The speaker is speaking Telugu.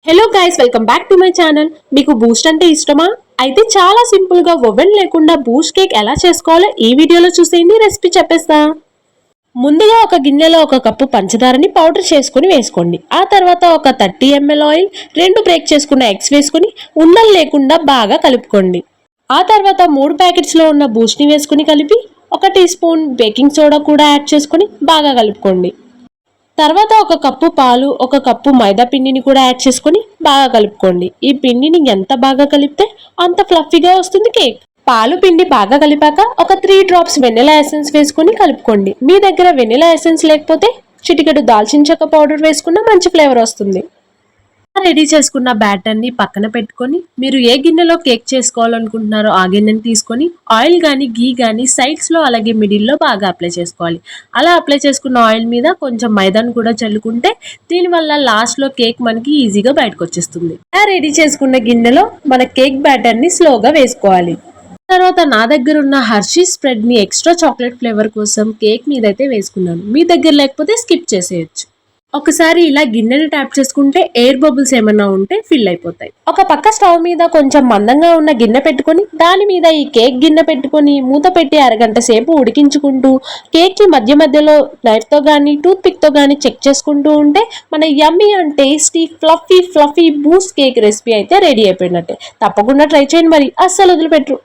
Hello guys, welcome back to my channel. మీకు బూస్ట్ అంటే ఇష్టమా? అయితే చాలా సింపుల్ గా ఓవెన్ లేకుండా బూస్ట్ కేక్ ఎలా చేసుకోవాలో ఈ వీడియోలో చూసేయండి. రెసిపీ చెప్పేస్తా. ముందుగా ఒక గిన్నెలో ఒక కప్పు పంచదారని పౌడర్ చేసుకుని వేసుకోండి. ఆ తర్వాత ఒక 30 ml ఆయిల్, 2 బ్రేక్ చేసుకున్న ఎగ్స్ వేసుకుని ఉండలు లేకుండా బాగా కలుపుకోండి. ఆ తర్వాత 3 ప్యాకెట్స్ లో ఉన్న బూస్ట్ ని వేసుకుని కలిపి 1 టీ స్పూన్ బేకింగ్ సోడా కూడా యాడ్ చేసుకుని బాగా కలుపుకోండి. తర్వాత ఒక కప్పు పాలు, ఒక కప్పు మైదా పిండిని కూడా యాడ్ చేసుకొని బాగా కలుపుకోండి. ఈ పిండిని ఎంత బాగా కలిపితే అంత ఫ్లఫీగా వస్తుంది కేక్. పాలు పిండి బాగా కలిపాక ఒక 3 డ్రాప్స్ వెనిలా ఎసెన్స్ వేసుకొని కలుపుకోండి. మీ దగ్గర వెనిలా ఎసెన్స్ లేకపోతే చిటికెడు దాల్చిన చెక్క పౌడర్ వేసుకున్న మంచి ఫ్లేవర్ వస్తుంది. రెడీ చేసుకున్న బ్యాటర్ ని పక్కన పెట్టుకొని మీరు ఏ గిన్నెలో కేక్ చేసుకోవాలనుకుంటున్నారో ఆ గిన్నెని తీసుకొని ఆయిల్ కానీ గీ కానీ సైడ్స్ లో అలాగే మిడిల్ లో బాగా అప్లై చేసుకోవాలి. అలా అప్లై చేసుకున్న ఆయిల్ మీద కొంచెం మైదాను కూడా చల్లుకుంటే దీనివల్ల లాస్ట్ లో కేక్ మనకి ఈజీగా బయటకు వచ్చేస్తుంది. అలా రెడీ చేసుకున్న గిన్నెలో మన కేక్ బ్యాటర్ ని స్లోగా వేసుకోవాలి. తర్వాత నా దగ్గర ఉన్న హర్షీ స్ప్రెడ్ ని ఎక్స్ట్రా చాక్లెట్ ఫ్లేవర్ కోసం కేక్ మీద అయితే వేసుకున్నాను. మీ దగ్గర లేకపోతే స్కిప్ చేసేయచ్చు. ఒకసారి ఇలా గిన్నెని ట్యాప్ చేసుకుంటే ఎయిర్ బబుల్స్ ఏమన్నా ఉంటే ఫిల్ అయిపోతాయి. ఒక పక్క స్టవ్ మీద కొంచెం మందంగా ఉన్న గిన్నె పెట్టుకొని దాని మీద ఈ కేక్ గిన్నె పెట్టుకొని మూత పెట్టి అరగంట సేపు ఉడికించుకుంటూ కేక్ కి మధ్య మధ్యలో నైఫ్ తో గానీ టూత్ పిక్ తో గానీ చెక్ చేసుకుంటూ ఉంటే మన యమ్మీ and tasty fluffy Boost cake recipe అయితే రెడీ అయిపోయినట్టే. తప్పకుండా ట్రై చేయండి, మరి అస్సలు వదిలిపెట్టరు.